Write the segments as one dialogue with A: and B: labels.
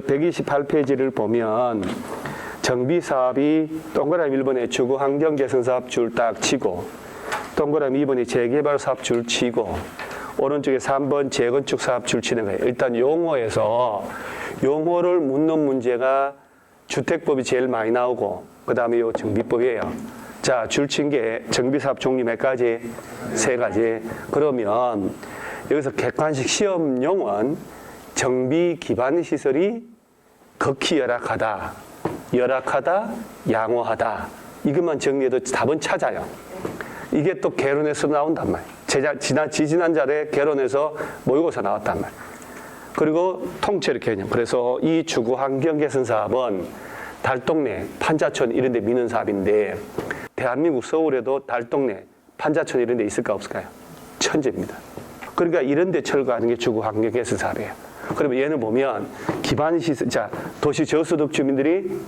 A: 저 128페이지를 보면 정비사업이 동그라미 1번에 주거환경개선사업 줄 딱 치고 동그라미 2번에 재개발사업 줄 치고 오른쪽에 3번 재건축사업 줄 치는 거예요. 일단 용어에서 용어를 묻는 문제가 주택법이 제일 많이 나오고 그 다음에 요 정비법이에요. 자, 줄 친 게 정비사업 종류 몇 가지? 3가지. 그러면 여기서 객관식 시험용은 정비 기반 시설이 극히 열악하다, 양호하다. 이것만 정리해도 답은 찾아요. 이게 또 개론에서 나온단 말이에요. 지지난 자리에 개론에서 모의고사 나왔단 말이에요. 그리고 통째로 개념. 그래서 이 주거환경개선 사업은 달동네, 판자촌 이런 데 미는 사업인데 대한민국 서울에도 달동네, 판자촌 이런 데 있을까 없을까요? 천재입니다. 그러니까 이런 데 철거하는 게 주거환경개선 사업이에요. 그러면 얘는 보면 기반시설, 자, 도시 저소득 주민들이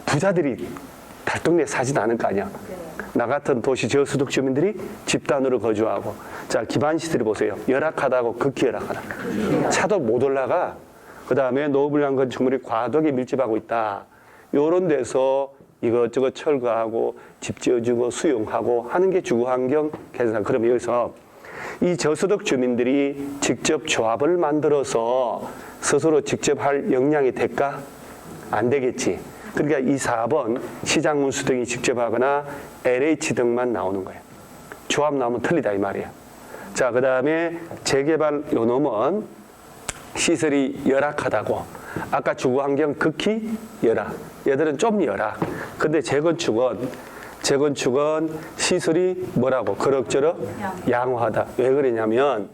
A: 부자들이 달동네에 사진 않을 거 아니야. 나 같은 도시 저소득 주민들이 집단으로 거주하고. 자, 기반시설이 보세요. 열악하다고 극히 열악하다. 차도 못 올라가. 그 다음에 노후불량 건축물이 과도하게 밀집하고 있다. 요런 데서 이것저것 철거하고 집 지어주고 수용하고 하는 게 주거환경 개선. 그러면 여기서 이 저소득 주민들이 직접 조합을 만들어서 스스로 직접 할 역량이 될까? 안 되겠지. 그러니까 이 사업은 시장문수 등이 직접 하거나 LH 등만 나오는 거예요. 조합 나오면 틀리다 이 말이에요. 자, 그 다음에 재개발 요 놈은 시설이 열악하다고. 아까 주거환경 극히 열악. 얘들은 좀 열악. 근데 재건축은 시설이 뭐라고? 그럭저럭 양호하다. 왜 그러냐면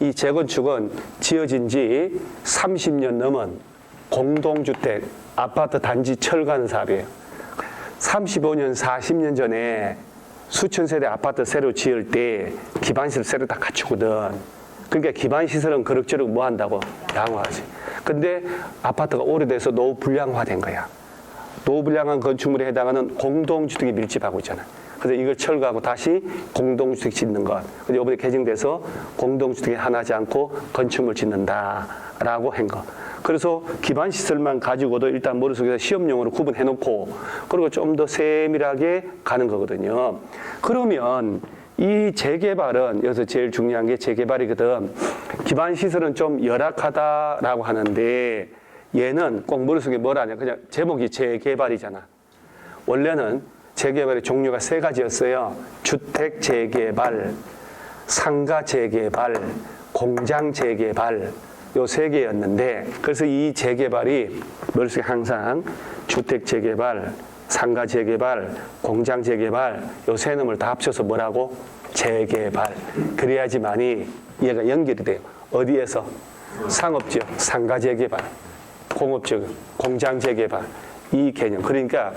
A: 이 재건축은 지어진 지 30년 넘은 공동주택, 아파트 단지 철거하는 사업이에요. 35년, 40년 전에 수천 세대 아파트 새로 지을 때 기반시설 새로 다 갖추거든. 그러니까 기반시설은 그럭저럭 뭐 한다고? 양호하지. 근데 아파트가 오래돼서 노후 불량화된 거야. 노후 불량한 건축물에 해당하는 공동주택이 밀집하고 있잖아. 그래서 이걸 철거하고 다시 공동주택 짓는 것. 근데 이번에 개정돼서 공동주택이 하나지 않고 건축물 짓는다라고 한 거. 그래서 기반시설만 가지고도 일단 머릿속에서 시험용으로 구분해놓고 그리고 좀 더 세밀하게 가는 거거든요. 그러면 이 재개발은 여기서 제일 중요한 게 재개발이거든. 기반시설은 좀 열악하다라고 하는데 얘는 꼭 머릿속에 뭐라냐. 그냥 제목이 재개발이잖아. 원래는 재개발의 종류가 3가지였어요. 주택 재개발, 상가 재개발, 공장 재개발. 요 3개였는데 그래서 이 재개발이 머릿속에 항상 주택 재개발, 상가 재개발, 공장 재개발 요 3놈을 다 합쳐서 뭐라고? 재개발. 그래야지만이 얘가 연결이 돼요. 어디에서? 상업지역, 상가 재개발, 공업지역, 공장 재개발. 이 개념. 그러니까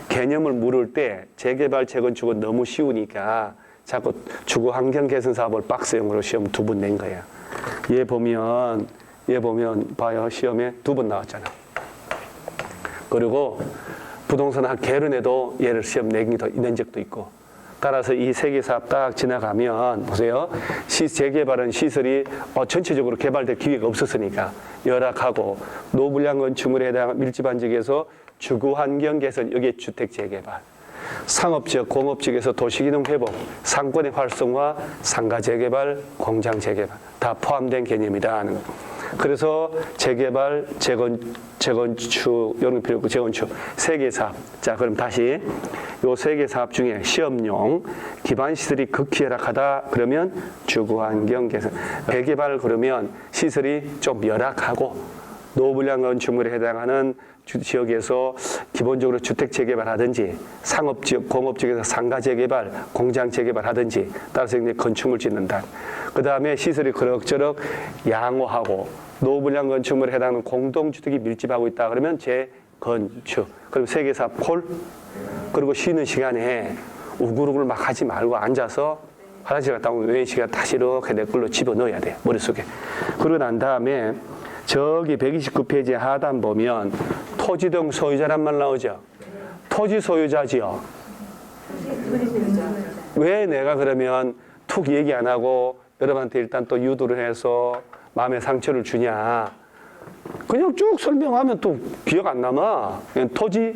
A: 개념을 물을 때 재개발, 재건축은 너무 쉬우니까 자꾸 주거환경 개선 사업을 박스형으로 시험 2번 낸 거야. 얘 보면 봐요. 시험에 2번 나왔잖아. 그리고 부동산 학 개론에도 얘를 시험 낸 적도 있고. 따라서 이 3개 사업 딱 지나가면 보세요. 재개발은 시설이 전체적으로 개발될 기회가 없었으니까 열악하고 노불량 건축물에 해당한 밀집한 지역에서 주거환경 개선, 여기에 주택 재개발. 상업지역, 공업지역에서 도시기능 회복, 상권의 활성화, 상가 재개발, 공장 재개발 다 포함된 개념이다 하는 거. 그래서 재개발, 재건축, 이런 거 필요 없고 재건축 3개 사업. 자, 그럼 다시 요 3개 사업 중에 시험용 기반시설이 극히 열악하다 그러면 주거환경 개선. 재개발 그러면 시설이 좀 열악하고 노후불량 건축물에 해당하는 지역에서 기본적으로 주택 재개발하든지 상업지역, 공업지역에서 상가 재개발, 공장 재개발하든지 따라서 이제 건축물 짓는다. 그 다음에 시설이 그럭저럭 양호하고 노후불량 건축물에 해당하는 공동주택이 밀집하고 있다 그러면 재건축. 그리고 3개 사업 콜. 그리고 쉬는 시간에 우글우글 막 하지 말고 앉아서 화장실 갔다 오면 외인 시간 다시 이렇게 내 걸로 집어넣어야 돼. 머릿속에. 그러고 난 다음에 저기 129페이지 하단 보면 토지 등 소유자란 말 나오죠. 토지 소유자지요. 왜 내가 그러면 툭 얘기 안 하고 여러분한테 일단 또 유도를 해서 마음의 상처를 주냐. 그냥 쭉 설명하면 또 기억 안 남아. 그냥 토지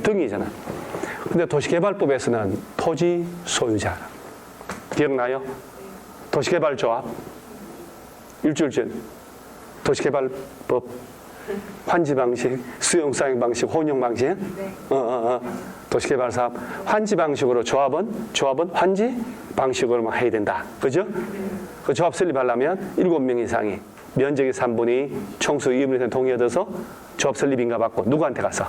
A: 등이잖아. 근데 도시개발법에서는 토지 소유자. 기억나요? 도시개발조합. 일주일 전. 도시개발법. 환지 방식, 수용 사용 방식, 혼용 방식.
B: 네.
A: 도시개발 사업. 환지 방식으로 조합은 환지 방식으로만 해야 된다. 그죠? 그 조합 설립하려면 7명 이상이 면적의 3분의 2, 총수 2분의 1 동의 얻어서 조합 설립 인가 받고 누구한테 가서?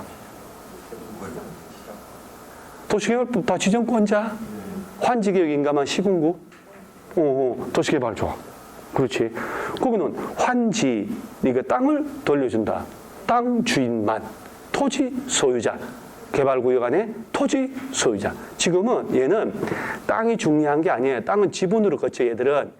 A: 도시개발법 다 지정권자. 환지개혁 인가만 시군구. 도시개발 조합. 그렇지. 거기는 환지, 네가 땅을 돌려준다. 땅 주인만, 토지 소유자. 개발구역 안에 토지 소유자. 지금은 얘는 땅이 중요한 게 아니에요. 땅은 지분으로 거쳐 얘들은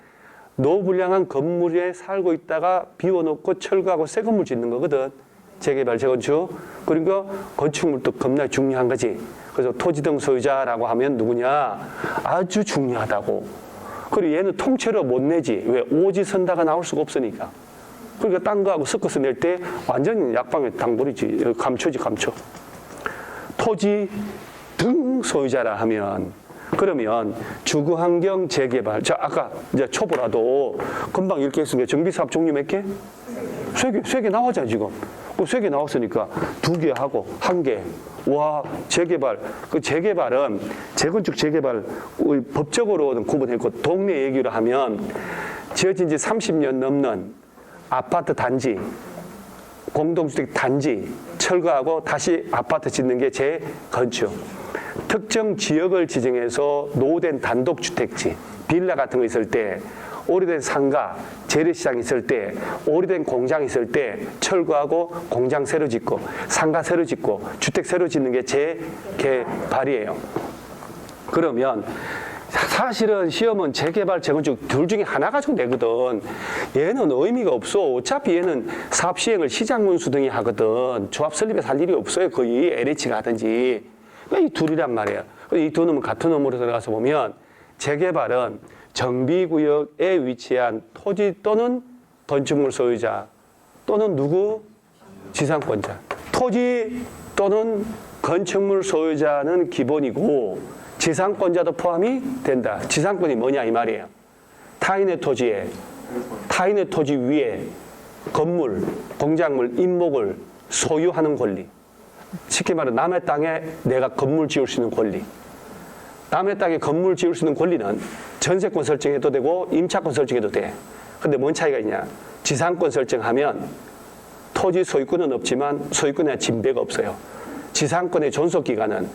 A: 노불량한 건물에 살고 있다가 비워놓고 철거하고 새 건물 짓는 거거든. 재개발, 재건축. 그러니까 건축물도 겁나 중요한 거지. 그래서 토지 등 소유자라고 하면 누구냐? 아주 중요하다고. 그리고 얘는 통째로 못 내지. 왜? 오지 선다가 나올 수가 없으니까. 그러니까 딴 거하고 섞어서 낼 때 완전히 약방의 당돌이지. 감초지, 감초. 토지 등 소유자라 하면 그러면 주거환경 재개발. 자, 아까 이제 초보라도 금방 이렇게 했으니까 정비사업 종류 몇 개? 세 개 나왔잖아, 지금. 세 개 나왔으니까 2개 하고 1개. 와, 재개발. 그 재개발은 재건축 재개발 법적으로는 구분했고 동네 얘기로 하면 지어진 지 30년 넘는 아파트 단지, 공동주택 단지 철거하고 다시 아파트 짓는 게 재건축. 특정 지역을 지정해서 노후된 단독주택지, 빌라 같은 거 있을 때, 오래된 상가, 재래시장 있을 때, 오래된 공장 있을 때 철거하고 공장 새로 짓고 상가 새로 짓고 주택 새로 짓는 게 재개발이에요. 그러면 사실은 시험은 재개발, 재건축 둘 중에 하나 가지고 내거든. 얘는 의미가 없어. 어차피 얘는 사업 시행을 시장군수 등이 하거든. 조합 설립에서 할 일이 없어요. 거의 LH가 하든지. 이 둘이란 말이에요. 이 두 놈은 같은 놈으로 들어가서 보면 재개발은 정비구역에 위치한 토지 또는 건축물 소유자 또는 누구? 지상권자. 토지 또는 건축물 소유자는 기본이고 지상권자도 포함이 된다. 지상권이 뭐냐 이 말이에요. 타인의 토지에, 타인의 토지 위에 건물, 공작물, 임목을 소유하는 권리. 쉽게 말해 남의 땅에 내가 건물 지을 수 있는 권리. 남의 땅에 건물 지을 수 있는 권리는 전세권 설정해도 되고 임차권 설정해도 돼. 근데 뭔 차이가 있냐? 지상권 설정하면 토지 소유권은 없지만 소유권에 진배가 없어요. 지상권의 존속기간은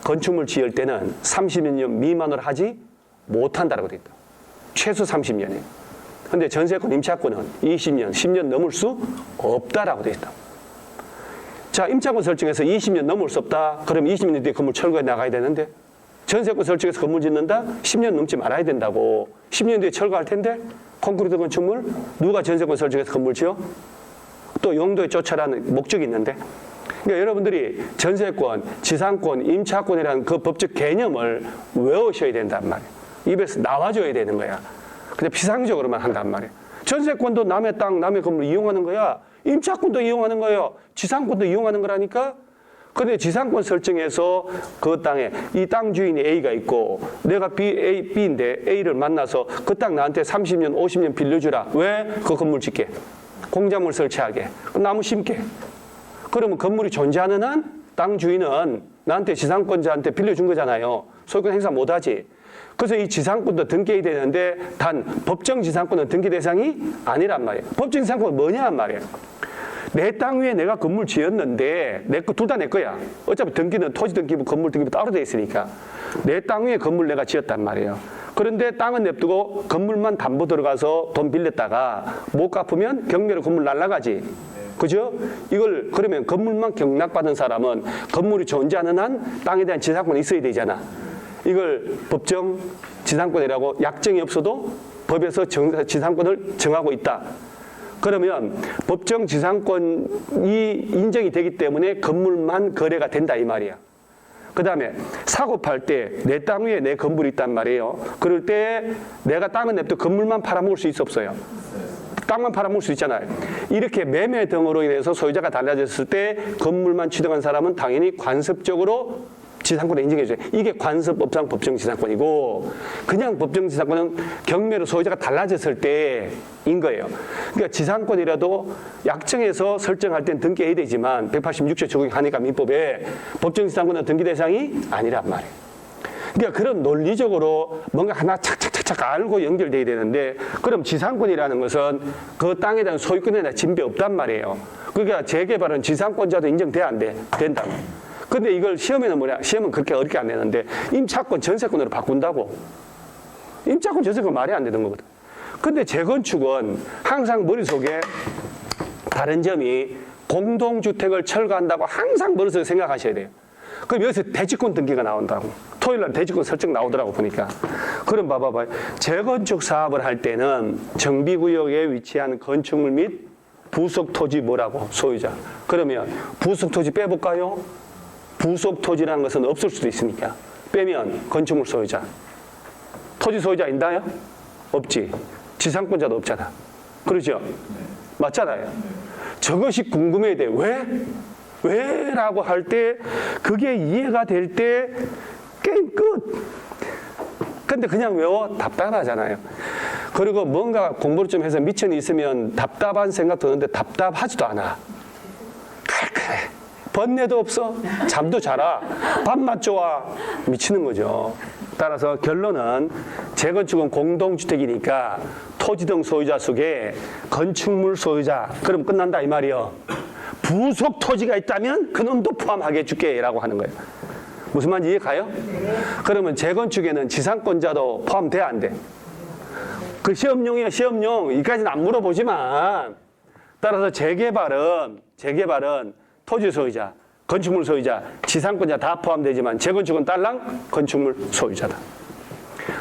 A: 건축물 지을 때는 30년 미만으로 하지 못한다고 돼 있다. 최소 30년이에요. 근데 전세권, 임차권은 20년, 10년 넘을 수 없다라고 돼 있다. 자, 임차권 설정해서 20년 넘을 수 없다. 그럼 20년 뒤에 건물 철거해 나가야 되는데 전세권 설정해서 건물 짓는다? 10년 넘지 말아야 된다고. 10년 뒤에 철거할 텐데 콘크리트 건축물 누가 전세권 설정해서 건물 지어? 또 용도에 쫓아라는 목적이 있는데 그러니까 여러분들이 전세권, 지상권, 임차권이라는 그 법적 개념을 외우셔야 된단 말이에요. 입에서 나와줘야 되는 거야. 근데 피상적으로만 한단 말이에요. 전세권도 남의 땅, 남의 건물 이용하는 거야. 임차권도 이용하는 거예요. 지상권도 이용하는 거라니까. 근데 지상권 설정해서 그 땅에 이 땅 주인이 A가 있고 내가 B인데 A를 만나서 그 땅 나한테 30년, 50년 빌려주라. 왜? 그 건물 짓게. 공작물 설치하게. 나무 심게. 그러면 건물이 존재하는 한 땅 주인은 나한테 지상권자한테 빌려준 거잖아요. 소유권 행사 못하지. 그래서 이 지상권도 등기해야 되는데 단 법정 지상권은 등기 대상이 아니란 말이에요. 법정 지상권은 뭐냐란 말이에요. 내 땅 위에 내가 건물 지었는데 내 거 둘 다 내 거야. 어차피 등기는 토지 등기부, 건물 등기부 따로 돼 있으니까 내 땅 위에 건물 내가 지었단 말이에요. 그런데 땅은 냅두고 건물만 담보 들어가서 돈 빌렸다가 못 갚으면 경매로 건물 날라가지. 그죠? 이걸 그러면 건물만 경락받은 사람은 건물이 존재하는 한 땅에 대한 지상권이 있어야 되잖아. 이걸 법정 지상권이라고 약정이 없어도 법에서 지상권을 정하고 있다. 그러면 법정 지상권이 인정이 되기 때문에 건물만 거래가 된다 이 말이야. 그 다음에 사고 팔 때 내 땅 위에 내 건물이 있단 말이에요. 그럴 때 내가 땅은 냅둬 건물만 팔아먹을 수 있어 없어요? 땅만 팔아먹을 수 있잖아요. 이렇게 매매 등으로 인해서 소유자가 달라졌을 때 건물만 취득한 사람은 당연히 관습적으로 지상권을 인정해줘요. 이게 관습업상 법정지상권이고, 그냥 법정지상권은 경매로 소유자가 달라졌을 때인 거예요. 그러니까 지상권이라도 약정에서 설정할 땐 등기해야 되지만 186조 적용하니까 민법에 법정지상권은 등기 대상이 아니란 말이에요. 그러니까 그런 논리적으로 뭔가 하나 착착착착 알고 연결돼야 되는데, 그럼 지상권이라는 것은 그 땅에 대한 소유권에 대한 진배 없단 말이에요. 그러니까 재개발은 지상권자도 인정돼야 안 돼? 된다. 근데 이걸 시험에는 뭐냐? 시험은 그렇게 어렵게 안 내는데 임차권 전세권으로 바꾼다고. 임차권 전세권 말이 안 되는 거거든. 근데 재건축은 항상 머릿속에 다른 점이 공동주택을 철거한다고 항상 머릿속에 생각하셔야 돼요. 그럼 여기서 대지권 등기가 나온다고. 토요일 날 대지권 설정 나오더라고 보니까. 그럼 봐봐봐요. 재건축 사업을 할 때는 정비구역에 위치한 건축물 및 부속 토지 뭐라고? 소유자. 그러면 부속 토지 빼볼까요? 부속 토지라는 것은 없을 수도 있으니까 빼면 건축물 소유자. 토지 소유자 있나요? 없지. 지상권자도 없잖아. 그렇죠? 맞잖아요. 저것이 궁금해야 돼. 왜? 왜? 라고 할 때 그게 이해가 될 때 게임 끝. 근데 그냥 외워? 답답하잖아요. 그리고 뭔가 공부를 좀 해서 미천이 있으면 답답한 생각 드는데 답답하지도 않아. 그래. 번뇌도 없어. 잠도 자라. 밥맛 좋아. 미치는 거죠. 따라서 결론은 재건축은 공동주택이니까 토지 등 소유자 속에 건축물 소유자, 그럼 끝난다 이 말이요. 부속 토지가 있다면 그놈도 포함하게 해줄게 라고 하는 거예요. 무슨 말인지 이해 가요? 그러면 재건축에는 지상권자도 포함돼 안 돼? 그 시험용이야, 시험용. 이까지는 안 물어보지만, 따라서 재개발은 토지 소유자, 건축물 소유자, 지상권자 다 포함되지만 재건축은 딸랑 건축물 소유자다.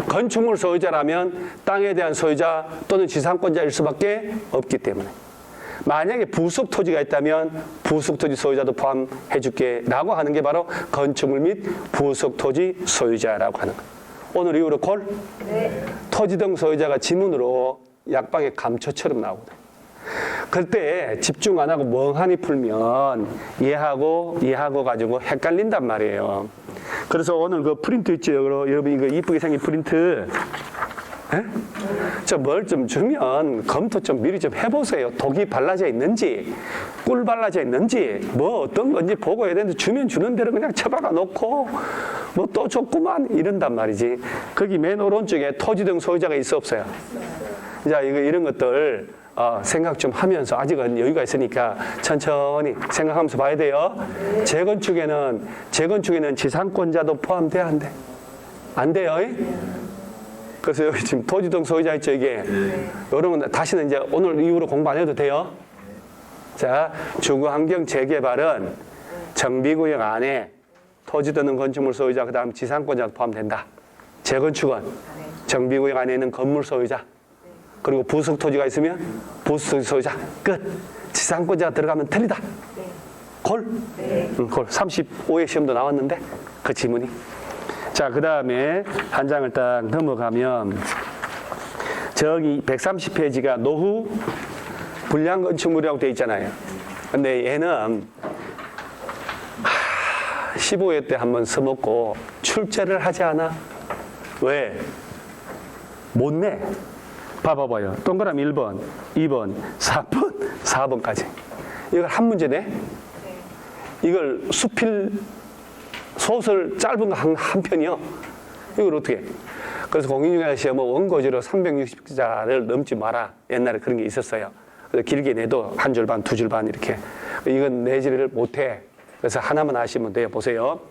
A: 건축물 소유자라면 땅에 대한 소유자 또는 지상권자일 수밖에 없기 때문에, 만약에 부속 토지가 있다면 부속 토지 소유자도 포함해 줄게 라고 하는 게 바로 건축물 및 부속 토지 소유자라고 하는 거예요. 오늘 이후로 콜? 네. 토지 등 소유자가 지문으로 약방의 감초처럼 나오거든. 그때 집중 안 하고 멍하니 풀면 얘하고 가지고 헷갈린단 말이에요. 그래서 오늘 그 프린트 있죠? 여러분 이거 이쁘게 생긴 프린트. 저 뭘 좀 주면 검토 좀 미리 좀 해보세요. 독이 발라져 있는지, 꿀 발라져 있는지, 뭐 어떤 건지 보고 해야 되는데 주면 주는 대로 그냥 처박아 놓고 뭐 또 줬구만 이런단 말이지. 거기 맨 오른쪽에 토지 등 소유자가 있어 없어요? 자, 이런 것들 생각 좀 하면서, 아직은 여유가 있으니까 천천히 생각하면서 봐야 돼요. 재건축에는 지상권자도 포함돼야 안 돼? 안 돼요? 그래서 여기 지금 토지 등 소유자 있죠, 이게. 이런 건 다시는 이제 오늘 이후로 공부 안 해도 돼요. 자, 주거환경 재개발은 정비구역 안에 토지 등 건축물 소유자, 그 다음 지상권자도 포함된다. 재건축은 정비구역 안에 있는 건물 소유자, 그리고 부속 토지가 있으면 부속 소유자 끝. 지상권자가 들어가면 틀리다. 골? 골. 35회 시험도 나왔는데 그 지문이. 자, 그 다음에 한 장을 딱 넘어가면 저기 130페이지가 노후 불량 건축물이라고 되어 있잖아요. 근데 얘는 15회 때 한번 써먹고 출제를 하지 않아. 왜? 못 내. 봐봐요. 동그라미 1번, 2번, 4번, 4번까지. 이걸 한 문제 내? 이걸 수필 소설 짧은 거 한 편이요. 이걸 어떻게 해? 그래서 공인중개사 시험은 원고지로 360자를 넘지 마라. 옛날에 그런 게 있었어요. 그래서 길게 내도 한 줄 반, 두 줄 반 이렇게. 이건 내지를 못해. 그래서 하나만 아시면 돼요. 보세요.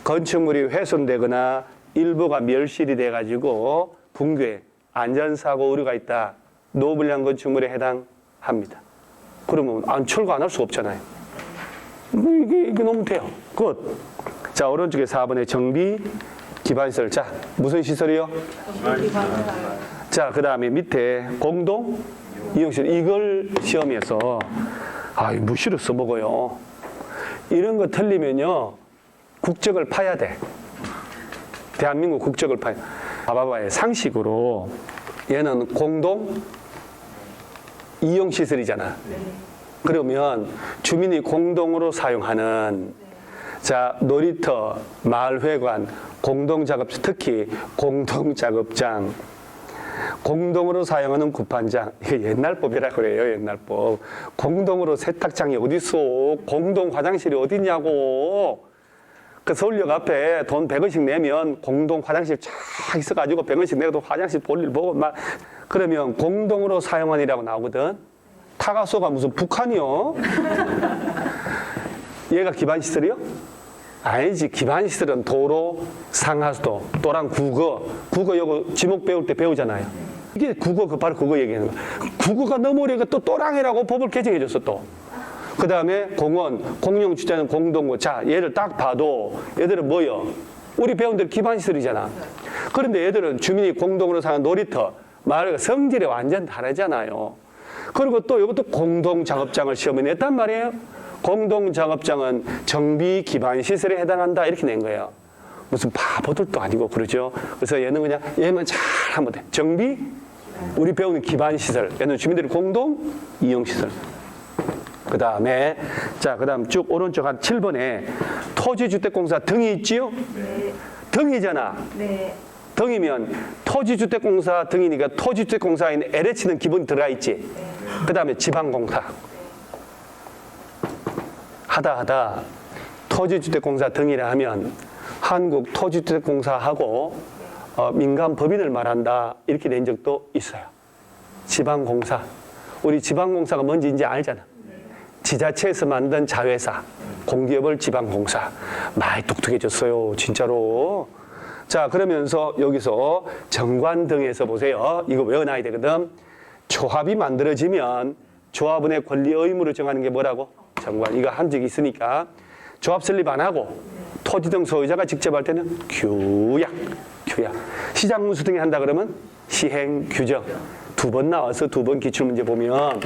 A: 건축물이 훼손되거나 일부가 멸실이 돼가지고 붕괴, 안전사고 우려가 있다. 노불량 건축물에 해당합니다. 그러면 철거 안 할 수 없잖아요. 이게 너무 돼요. 끝. 자, 오른쪽에 4번에 정비 기반시설. 자, 무슨 시설이요? 자, 그 다음에 밑에 공동 이용시설. 이걸 시험에서 무시로 써먹어요. 이런 거 틀리면요 국적을 파야 돼. 대한민국 국적을 파야 돼. 봐봐봐요. 상식으로 얘는 공동 이용시설이잖아. 그러면 주민이 공동으로 사용하는 자 놀이터, 마을회관, 공동작업장, 특히 공동작업장, 공동으로 사용하는 구판장, 이거 옛날 법이라 그래요. 옛날 법. 공동으로 세탁장이 어디서 공동 화장실이 어디냐고. 그 서울역 앞에 돈 100원씩 내면 공동 화장실 쫙 있어가지고 100원씩 내도 화장실 볼일 보고 막 그러면 공동으로 사용하니라고 나오거든. 타가소가 무슨 북한이요? 얘가 기반시설이요? 아니지. 기반시설은 도로, 상하수도, 또랑 국어. 국어 요거 지목 배울 때 배우잖아요. 이게 국어, 바로 그거 얘기하는 거야. 국어가 너무 어려우니까 또 또랑이라고 법을 개정해줬어, 또. 그 다음에 공원, 공용주차는 공동구. 자, 얘를 딱 봐도 얘들은 뭐요? 우리 배운 대로 기반시설이잖아. 그런데 얘들은 주민이 공동으로 사는 놀이터, 마을 성질이 완전 다르잖아요. 그리고 또 이것도 공동작업장을 시험에 냈단 말이에요. 공동작업장은 정비 기반시설에 해당한다 이렇게 낸 거예요. 무슨 바보들도 아니고 그러죠. 그래서 얘는 그냥 얘만 잘 하면 돼. 정비, 우리 배우는 기반시설, 얘는 주민들의 공동 이용시설. 그 다음에 자, 그 다음 쭉 오른쪽 한 7번에 토지주택공사 등이 있지요?
B: 네.
A: 등이잖아.
B: 네.
A: 등이면 토지주택공사 등이니까 토지주택공사에 있는 LH는 기본 들어가 있지. 그 다음에 지방공사. 하다 토지주택공사 등이라 하면 한국토지주택공사하고 민간법인을 말한다 이렇게 낸 적도 있어요. 지방공사. 우리 지방공사가 뭔지 이제 알잖아. 지자체에서 만든 자회사, 공기업을 지방공사. 많이 똑똑해졌어요, 진짜로. 자, 그러면서 여기서 정관 등에서 보세요. 이거 외워놔야 되거든. 조합이 만들어지면 조합원의 권리 의무를 정하는 게 뭐라고? 정관. 이거 한 적이 있으니까. 조합 설립 안 하고 토지 등 소유자가 직접 할 때는 규약. 시장 운수 등에 한다 그러면 시행 규정. 2번 나와서 2번 기출문제 보면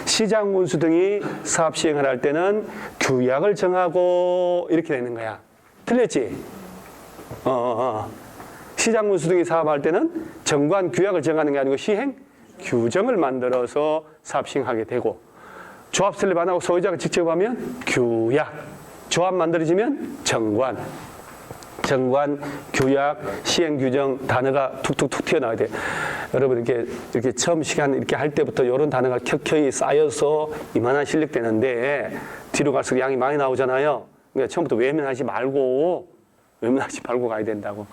A: 시장 운수 등이 사업 시행을 할 때는 규약을 정하고 이렇게 되는 거야. 틀렸지? 시장 운수 등이 사업할 때는 정관 규약을 정하는 게 아니고 시행 규정을 만들어서 사업 시행하게 되고 조합 설립 안 하고 소유자가 직접 하면 규약. 조합 만들어지면 정관. 정관, 규약, 시행 규정 단어가 툭툭툭 튀어나와야 돼요. 여러분 이렇게 처음 시간 이렇게 할 때부터 이런 단어가 켜켜이 쌓여서 이만한 실력 되는데 뒤로 갈수록 양이 많이 나오잖아요. 그러니까 처음부터 외면하지 말고 가야 된다고.